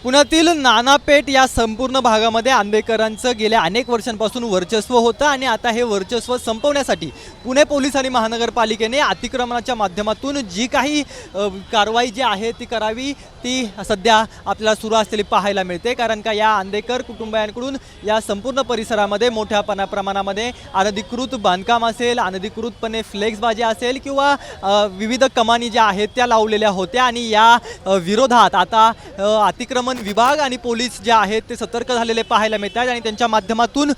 पुण्यातील नानापेठ या संपूर्ण भागामध्ये आंबेडकरांचं गेल्या अनेक वर्षांपासून वर्चस्व होतं आणि आता हे वर्चस्व संपवण्यासाठी पुणे पोलीस आणि महानगरपालिकेने अतिक्रमणाच्या माध्यमातून जी काही कारवाई जी आहे ती करावी ती सध्या आपल्याला सुरू असलेली पाहायला मिळते। कारण का या आंबेडकर कुटुंबियांकडून या संपूर्ण परिसरामध्ये मोठ्या प्रमाणामध्ये अनधिकृत बांधकाम असेल, अनधिकृतपणे फ्लेक्सबाजी असेल किंवा विविध कमानी ज्या आहेत त्या लावलेल्या होत्या आणि या विरोधात आता अतिक्रमण विभाग आणि पोलीस जे आहेत ते सतर्क झालेले पाहायला मिळतात आणि त्यांच्या माध्यमातून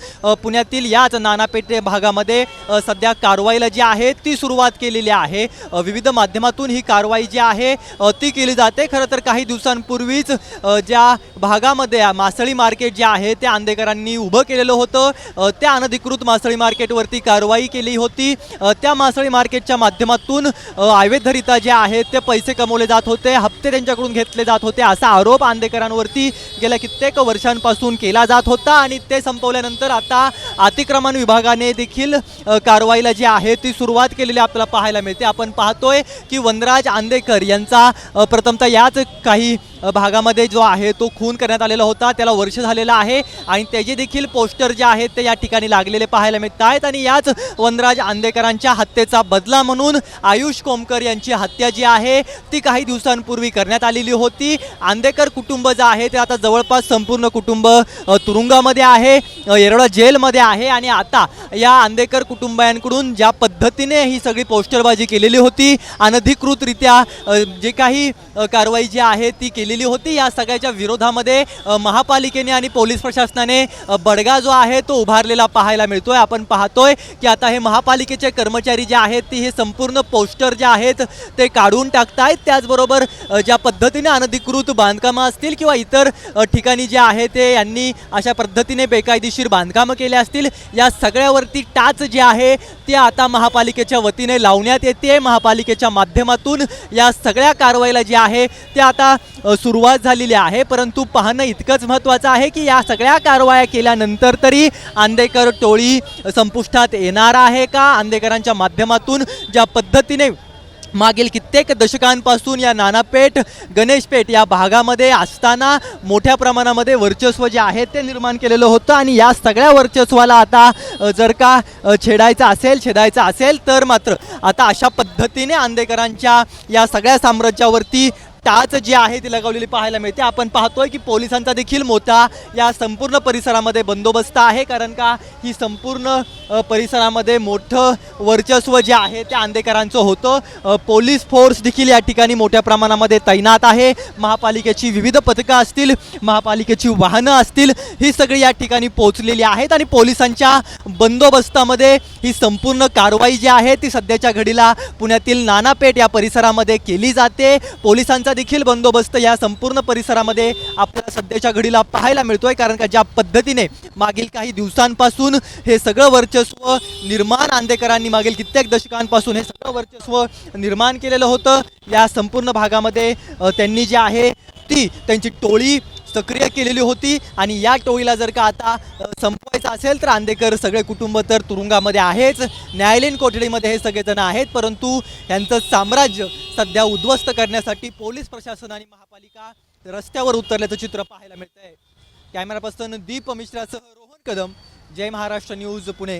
पुण्यातील याच नानापेठ भागामध्ये सध्या कारवाईला जी आहे ती सुरुवात केलेली आहे। विविध माध्यमातून ही कारवाई जी आहे ती केली जाते। खरं तर काही दिवसांपूर्वीच ज्या भागामध्ये मासळी मार्केट जे आहे ते आंबेडकरांनी उभं केलेलं होतं त्या अनधिकृत मासळी मार्केटवरती कारवाई केली होती। त्या मासळी मार्केटच्या माध्यमातून अवैधरित्या जे आहेत ते पैसे कमवले जात होते, हप्ते त्यांच्याकडून घेतले जात होते असा आरोप आंबेडकरांवरती गेल्या कित्येक वर्षांपासून केला जात होता आणि ते संपवल्यानंतर आता अतिक्रमण विभागाने देखील कारवाईला जी आहे ती सुरुवात केलेली आपल्याला पाहायला मिळते। आपण पाहतोय की वनराज आंदेकर यांचा प्रथमतः याच काही भागामध्ये जो आहे तो खून करण्यात आलेला होता, त्याला वर्ष झालेलं आहे आणि त्याचे देखील पोस्टर जे आहेत ते या ठिकाणी लागलेले पाहायला मिळत आहेत आणि याच वनराज आंदेकरांच्या हत्येचा बदला म्हणून आयुष कोमकर यांची हत्या जी आहे ती काही दिवसांपूर्वी करण्यात आलेली होती। आंदेकर कुटुंब जे आहे ते आता जवळपास संपूर्ण कुटुंब तुरुंगामध्ये आहे, येरवडा जेलमध्ये आहे आणि आता या आंदेकर कुटुंबियांकडून ज्या पद्धतीने ही सगळी पोस्टरबाजी केलेली होती, अनधिकृतरित्या जे काही कारवाई जी आहे ती केलेली होती, या सगळ्याच्या विरोधामध्ये महापालिकेने आणि पोलीस प्रशासनाने बडगा जो आहे तो उभारलेला पाहायला मिळतोय। आपण पाहतोय की आता हे महापालिकेचे कर्मचारी जे आहेत ते हे संपूर्ण पोस्टर जे आहेत ते काढून टाकतायत। त्याचबरोबर ज्या पद्धतीने अनधिकृत बांधकामं असतील किंवा इतर ठिकाणी जे आहे ते यांनी अशा पद्धतीने बेकायदेशीर बांधकामं केले असतील, या सगळ्यावरती टाच जी आहे ती आता महापालिकेच्या वतीने लावण्यात येते। महापालिकेच्या माध्यमातून या सगळ्या कारवाईला जी आहे ते आता सुरुवात झालेली आहे। परंतु पाहणं इतकंच महत्त्वाचं आहे की या सगळ्या कारवाया केल्यानंतर तरी आंदेकर टोळी संपुष्टात येणार आहे का? आंदेकरांच्या माध्यमातून ज्या पद्धतीने मागील कित्येक दशकांपासून या नानापेठ गणेशपेठ या भागामध्ये असताना मोठ्या प्रमाणामध्ये वर्चस्व जे आहे ते निर्माण केलेलं होतं आणि या सगळ्या वर्चस्वाला आता जर का छेदायचं असेल तर मात्र आता अशा पद्धतीने आंदेकरांच्या या सगळ्या साम्राज्यावरती टाच जी आहे ती लगावलेली पाहायला मिळते। आपण पाहतोय की पोलिसांचा देखील मोठा या संपूर्ण परिसरामध्ये बंदोबस्त आहे, कारण का ही परिसरामध्ये मोठं वर्चस्व जे आहे ते आंदेकरांचं होतं। पोलीस फोर्स देखील या ठिकाणी मोठ्या प्रमाणामध्ये तैनात आहे। महापालिकेची विविध पथकं असतील, महापालिकेची वाहनं असतील, ही सगळी या ठिकाणी पोहोचलेली आहेत आणि पोलिसांच्या बंदोबस्तामध्ये ही संपूर्ण कारवाई जी आहे ती सध्याच्या घडीला पुण्यातील नानापेठ या परिसरामध्ये केली जाते। पोलिसांचा देखील बंदोबस्त या संपूर्ण परिसरामध्ये आपल्याला सध्याच्या घडीला पाहायला मिळतोय, कारण का ज्या पद्धतीने मागील काही दिवसांपासून हे सगळं वर्चस्व निर्माण आंदेकरांनी मागील कित्येक दशकांपासून हे सगळं वर्चस्व निर्माण केलेलं होतं, या संपूर्ण भागामध्ये त्यांनी जे आहे ती त्यांची टोळी सक्रिय केलेली होती आणि या टोळीला जर का आता संपवायचं असेल तर आंदेकर सगळे कुटुंब तर तुरुंगामध्ये आहेच, न्यायालयीन कोठडीमध्ये हे सगळेजण आहेत, परंतु यांचं साम्राज्य सध्या उद्ध्वस्त करण्यासाठी पोलीस प्रशासन आणि महापालिका रस्त्यावर उतरल्याचं चित्र पाहायला मिळतंय। कॅमेरा पर्सन दीप मिश्रासह रोहन कदम, जय महाराष्ट्र न्यूज, पुणे।